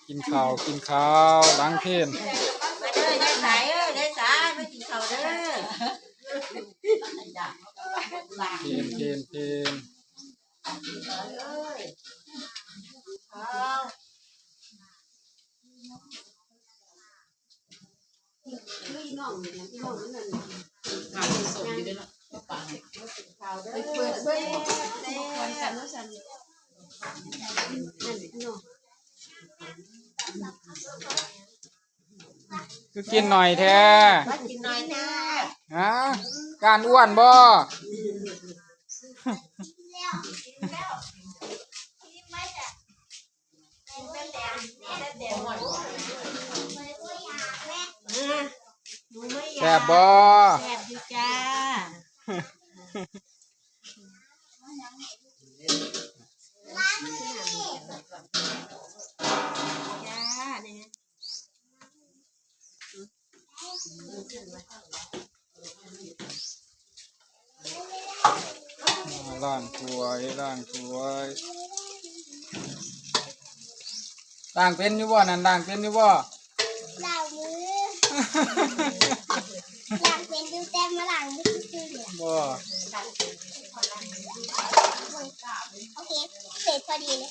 กินข้าวกินข้าวล้างเพลนมาเด้อยายสายยายสายมากินข้าวเด้อเพลนเพลนเพลนก็กินหน่อยแท้กินหน่อยนะ ฮะการอ้วนบ่แซ่บบ่แซ่บอยู่จ้าล้างถ้วยล้างถ้วยล้างเป็นอยู่บ่นั่นล้างเป็นอยู่บ่ล้างมือล้างเป็นดูแต่มาล้างมือซื่อๆบ่โอเคเสร็จพอดีเลย